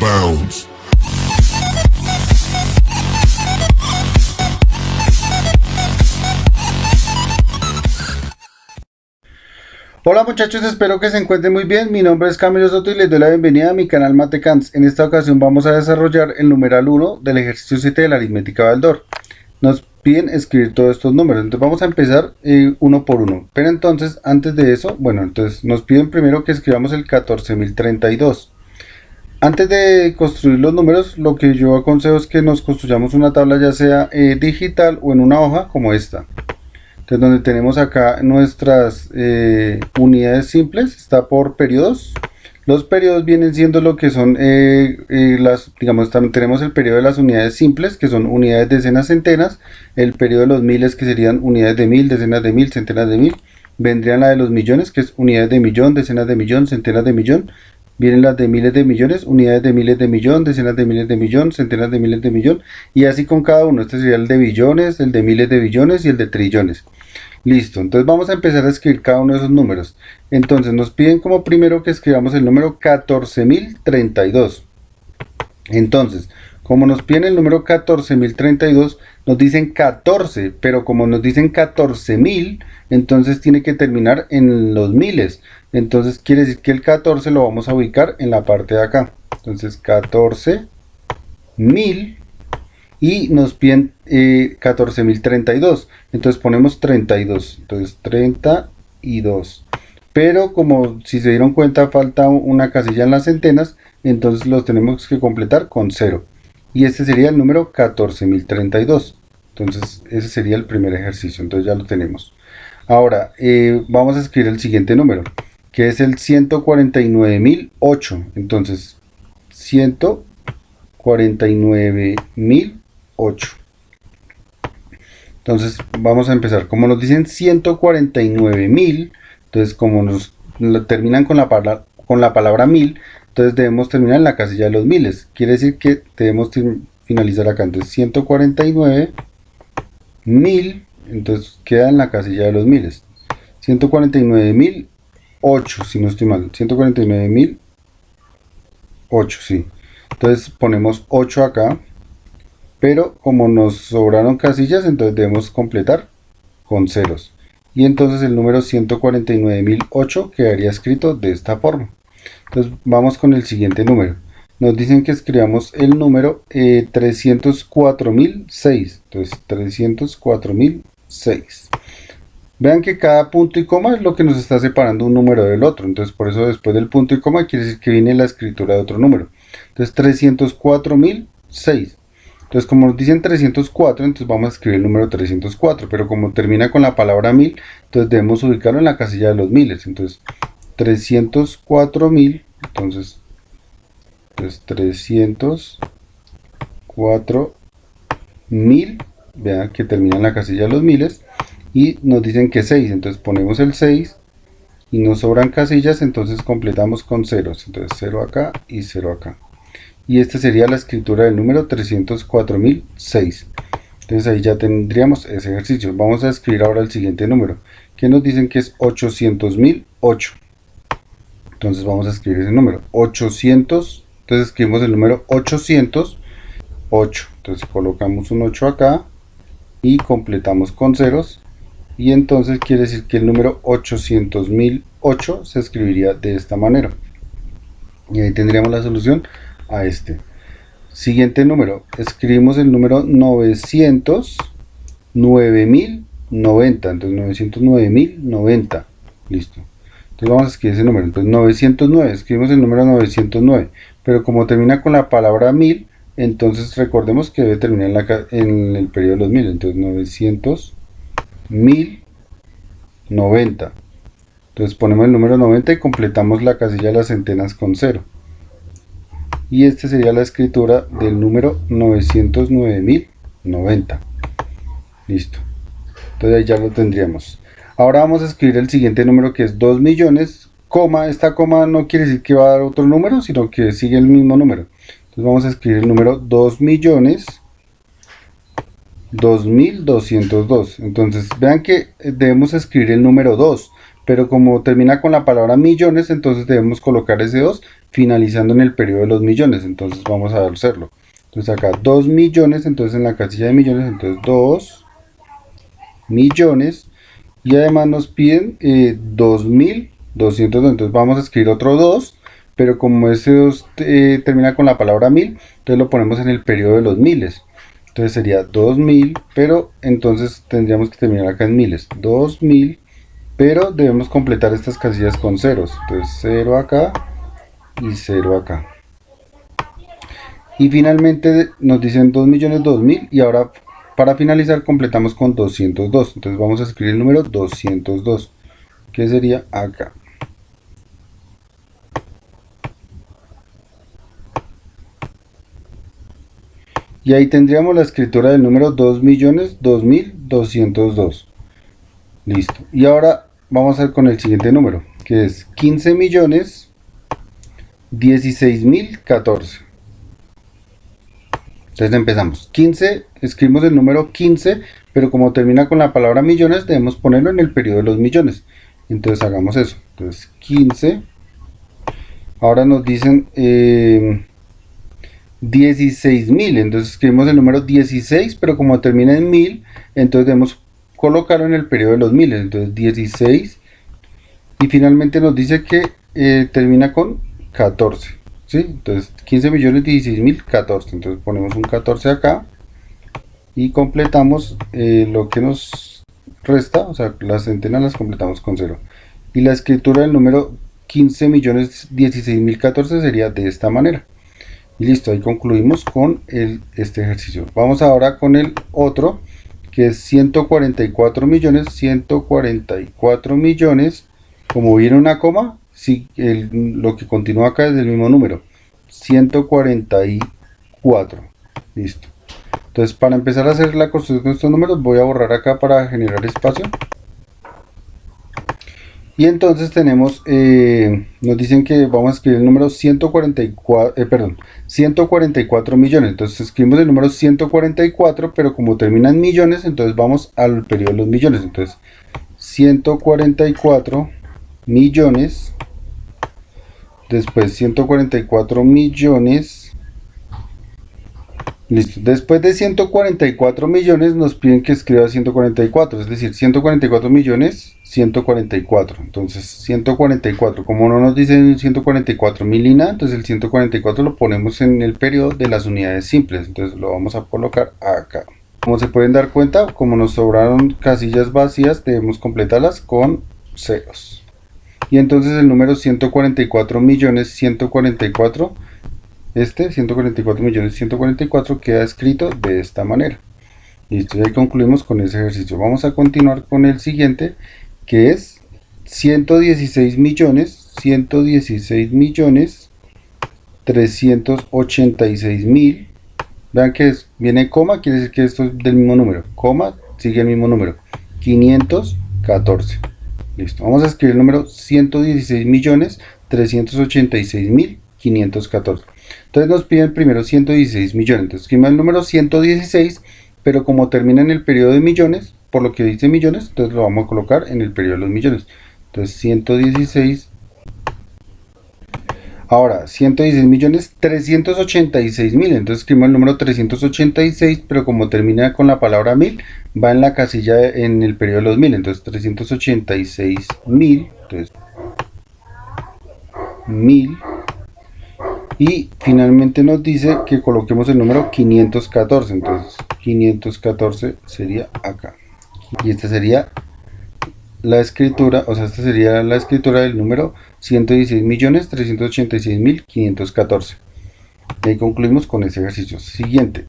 bounds. Hola muchachos, espero que se encuentren muy bien. Mi nombre es Camilo Soto y les doy la bienvenida a mi canal Matecans. En esta ocasión vamos a desarrollar el numeral 1 del ejercicio 7 de la aritmética Baldor. Nos piden escribir todos estos números, entonces vamos a empezar uno por uno. Pero entonces, antes de eso, entonces nos piden primero que escribamos el 14.032. Antes de construir los números, lo que yo aconsejo es que nos construyamos una tabla ya sea digital o en una hoja como esta. Entonces donde tenemos acá nuestras unidades simples, está por periodos. Los periodos vienen siendo lo que son también tenemos el periodo de las unidades simples, que son unidades, decenas, centenas. El periodo de los miles, que serían unidades de mil, decenas de mil, centenas de mil. Vendrían la de los millones, que es unidades de millón, decenas de millón, centenas de millón. Vienen las de miles de millones, unidades de miles de millón, decenas de miles de millón, centenas de miles de millón. Y así con cada uno. Este sería el de billones, el de miles de billones y el de trillones. Listo, entonces vamos a empezar a escribir cada uno de esos números. Entonces nos piden como primero que escribamos el número 14.032. Entonces, como nos piden el número 14.032, nos dicen 14, pero como nos dicen 14.000, entonces tiene que terminar en los miles. Entonces quiere decir que el 14 lo vamos a ubicar en la parte de acá. Entonces 14.000. Y nos piden 14.032, entonces ponemos 32, entonces 32, pero como si se dieron cuenta falta una casilla en las centenas, entonces los tenemos que completar con 0, y este sería el número 14.032. Entonces ese sería el primer ejercicio, entonces ya lo tenemos. Ahora vamos a escribir el siguiente número, que es el 149.008, entonces 149.008. Entonces vamos a empezar. Como nos dicen 149.000, entonces como nos terminan con la palabra 1000, entonces debemos terminar en la casilla de los miles. Quiere decir que debemos finalizar acá. Entonces 149.000, entonces queda en la casilla de los miles. 149.008, si no estoy mal. 149.008, sí. Entonces ponemos 8 acá. Pero como nos sobraron casillas, entonces debemos completar con ceros. Y entonces el número 149.008 quedaría escrito de esta forma. Entonces vamos con el siguiente número. Nos dicen que escribamos el número 304.006. Entonces 304.006. Vean que cada punto y coma es lo que nos está separando un número del otro. Entonces por eso después del punto y coma quiere decir que viene la escritura de otro número. Entonces 304.006. Entonces como nos dicen 304, entonces vamos a escribir el número 304, pero como termina con la palabra 1000, entonces debemos ubicarlo en la casilla de los miles. Entonces 304.000, entonces 304.000, vean que termina en la casilla de los miles, y nos dicen que 6, entonces ponemos el 6, y nos sobran casillas, entonces completamos con ceros, entonces 0 acá y 0 acá. Y esta sería la escritura del número 304.006. Entonces ahí ya tendríamos ese ejercicio. Vamos a escribir ahora el siguiente número, que nos dicen que es 800.008. Entonces vamos a escribir ese número, 800. Entonces escribimos el número 808. Entonces colocamos un 8 acá y completamos con ceros. Y entonces quiere decir que el número 800.008 se escribiría de esta manera. Y ahí tendríamos la solución a este. Siguiente número, escribimos el número 909.090. Entonces 909.090, listo. Entonces vamos a escribir ese número. Entonces 909, escribimos el número 909, pero como termina con la palabra 1000, entonces recordemos que debe terminar en el periodo de los 1000. Entonces 900.090. Entonces ponemos el número 90 y completamos la casilla de las centenas con 0. Y esta sería la escritura del número 909.090. Listo. Entonces ahí ya lo tendríamos. Ahora vamos a escribir el siguiente número, que es 2 millones, coma. Esta coma no quiere decir que va a dar otro número, sino que sigue el mismo número. Entonces vamos a escribir el número 2 millones 2202. Entonces vean que debemos escribir el número 2, pero como termina con la palabra millones, entonces debemos colocar ese 2 finalizando en el periodo de los millones. Entonces vamos a hacerlo. Entonces acá 2 millones, entonces en la casilla de millones, entonces 2 millones. Y además nos piden 2200, entonces vamos a escribir otro 2, pero como ese 2 termina con la palabra 1000, entonces lo ponemos en el periodo de los miles. Entonces sería 2000, pero entonces tendríamos que terminar acá en miles. 2000, pero debemos completar estas casillas con ceros. Entonces 0 acá y 0 acá. Y finalmente nos dicen 2.000.000 y ahora para finalizar completamos con 202. Entonces vamos a escribir el número 202, que sería acá. Y ahí tendríamos la escritura del número 2.002.202. Listo. Y ahora vamos a ir con el siguiente número, que es 15.016.014. Entonces empezamos. 15, escribimos el número 15, pero como termina con la palabra millones, debemos ponerlo en el periodo de los millones. Entonces hagamos eso. Entonces 15. Ahora nos dicen 16.000. Entonces escribimos el número 16, pero como termina en 1000, entonces debemos colocarlo en el periodo de los miles. Entonces 16. Y finalmente nos dice que termina con 14. ¿Sí? Entonces 15.016.014. Entonces ponemos un 14 acá y completamos lo que nos resta, o sea, las centenas las completamos con 0. Y la escritura del número 15.016.014 sería de esta manera. Y listo, ahí concluimos con este ejercicio. Vamos ahora con el otro, que es 144 millones. Como viene una coma, sí, lo que continúa acá es el mismo número, 144. Listo. Entonces, para empezar a hacer la construcción de estos números, voy a borrar acá para generar espacio. Y entonces tenemos, nos dicen que vamos a escribir el número 144 millones. Entonces escribimos el número 144, pero como termina en millones, entonces vamos al periodo de los millones. Entonces, 144 millones, después 144 millones, listo. Después de 144 millones nos piden que escriba 144, es decir, 144 millones, 144. Entonces 144, como no nos dicen 144 mil y nada, entonces el 144 lo ponemos en el periodo de las unidades simples. Entonces lo vamos a colocar acá. Como se pueden dar cuenta, como nos sobraron casillas vacías, debemos completarlas con ceros. Y entonces el número 144 millones 144, 144 millones 144 queda escrito de esta manera. Listo, y ahí concluimos con ese ejercicio. Vamos a continuar con el siguiente, que es 116 millones 386.000. Vean que viene coma, quiere decir que esto es del mismo número. Coma, sigue el mismo número. 514. Listo. Vamos a escribir el número 116.386.514. Entonces nos piden primero 116 millones. Entonces escribimos el número 116, pero como termina en el periodo de millones, por lo que dice millones, entonces lo vamos a colocar en el periodo de los millones. Entonces 116. Ahora, 116.386.000. Entonces escribimos el número 386, pero como termina con la palabra 1000, va en la casilla en el periodo de los 1000. Entonces 386.000. Entonces 1000. Y finalmente nos dice que coloquemos el número 514. Entonces 514 sería acá. Y esta sería la escritura, o sea, esta sería la escritura del número 116.386.514. Y ahí concluimos con ese ejercicio. Siguiente,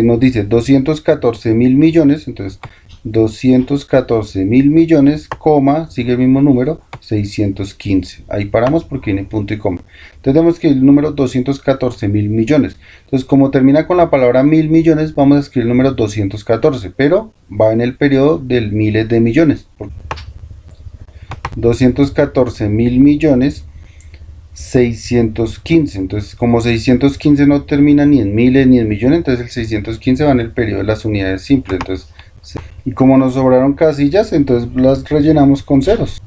nos dice 214.000 millones, entonces 214.000 millones, coma, sigue el mismo número, 615. Ahí paramos porque viene punto y coma. Entonces tenemos que el número 214.000 millones. Entonces, como termina con la palabra 1000 millones, vamos a escribir el número 214, pero va en el periodo del miles de millones. 214.000 millones 615. Entonces, como 615 no termina ni en miles ni en millones, entonces el 615 va en el periodo de las unidades simples. Entonces, y como nos sobraron casillas, entonces las rellenamos con ceros.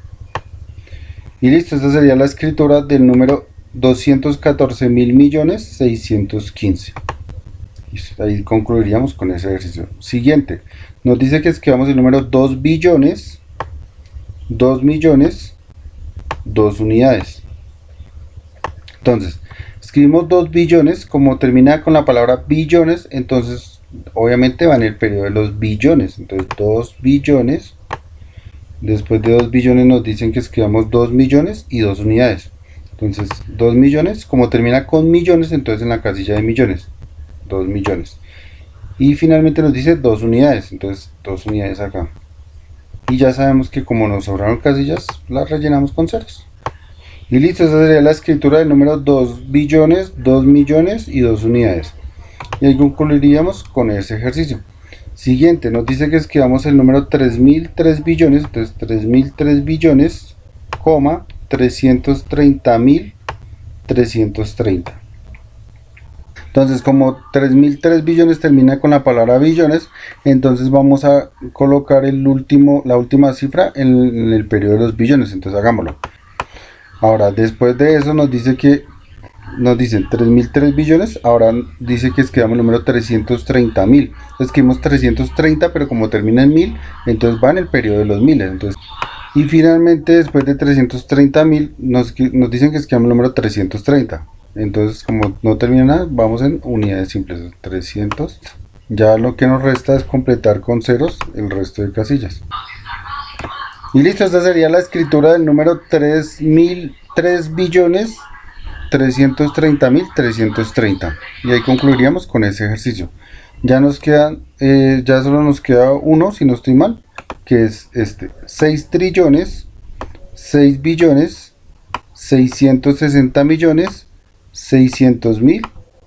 Y listo, esta sería la escritura del número 214.000.615. Ahí concluiríamos con ese ejercicio. Siguiente, nos dice que escribamos el número 2 billones, 2 millones, 2 unidades. Entonces, escribimos 2 billones, como termina con la palabra billones, entonces obviamente va en el periodo de los billones. Entonces 2 billones, después de 2 billones nos dicen que escribamos 2 millones y 2 unidades. Entonces 2 millones, como termina con millones, entonces en la casilla de millones, 2 millones. Y finalmente nos dice 2 unidades, entonces 2 unidades acá. Y ya sabemos que como nos sobraron casillas, las rellenamos con ceros. Y listo, esa sería la escritura del número 2 billones, 2 millones y 2 unidades. Y ahí concluiríamos con ese ejercicio. Siguiente, nos dice que escribamos el número 3003 billones, entonces 3003 billones, 330.330. Entonces, como 3003 billones termina con la palabra billones, entonces vamos a colocar la última cifra en el periodo de los billones. Entonces hagámoslo. Ahora, después de eso nos dice que nos dicen 3003 billones, ahora dice que escribamos el número 330.000. Escribimos 330, pero como termina en 1000, entonces va en el periodo de los miles. Entonces, y finalmente, después de 330.000, nos dicen que escribamos el número 330. Entonces, como no termina nada, vamos en unidades simples. 300. Ya lo que nos resta es completar con ceros el resto de casillas. Y listo, esta sería la escritura del número 3 billones 330.330. Y ahí concluiríamos con ese ejercicio. Ya nos quedan, ya solo nos queda uno, si no estoy mal, que es este: 6 trillones, 6 billones, 660 millones, 600.000,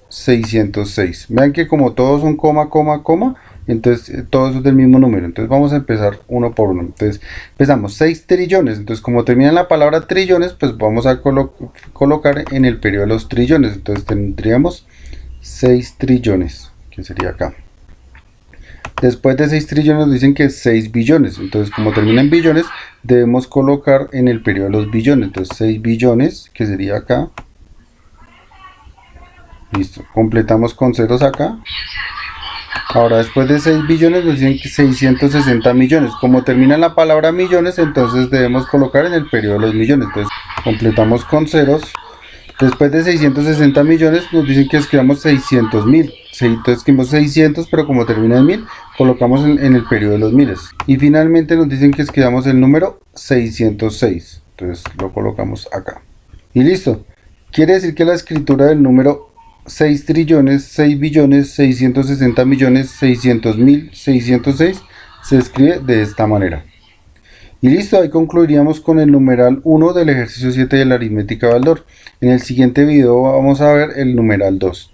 606. Vean que como todos son coma, coma, coma, entonces todo eso es del mismo número. Entonces vamos a empezar uno por uno. Entonces empezamos 6 trillones. Entonces como termina la palabra trillones, pues vamos a colocar en el periodo de los trillones. Entonces tendríamos 6 trillones, que sería acá. Después de 6 trillones nos dicen que es 6 billones. Entonces como termina en billones, debemos colocar en el periodo de los billones. Entonces 6 billones, que sería acá. Listo, completamos con ceros acá. Ahora, después de 6 billones nos dicen que 660 millones. Como termina la palabra millones, entonces debemos colocar en el periodo de los millones. Entonces completamos con ceros. Después de 660 millones nos dicen que escribamos 600.000. Entonces escribimos 600, pero como termina en 1000, colocamos en el periodo de los miles. Y finalmente nos dicen que escribamos el número 606. Entonces lo colocamos acá. Y listo. Quiere decir que la escritura del número 6 trillones, 6 billones, 660 millones, 600.000, 606 se escribe de esta manera. Y listo, ahí concluiríamos con el numeral 1 del ejercicio 7 de la aritmética de Baldor. En el siguiente video vamos a ver el numeral 2.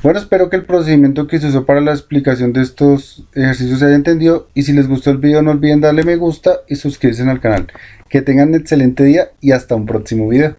Bueno, espero que el procedimiento que se usó para la explicación de estos ejercicios se haya entendido, y si les gustó el video no olviden darle me gusta y suscribirse al canal. Que tengan un excelente día y hasta un próximo video.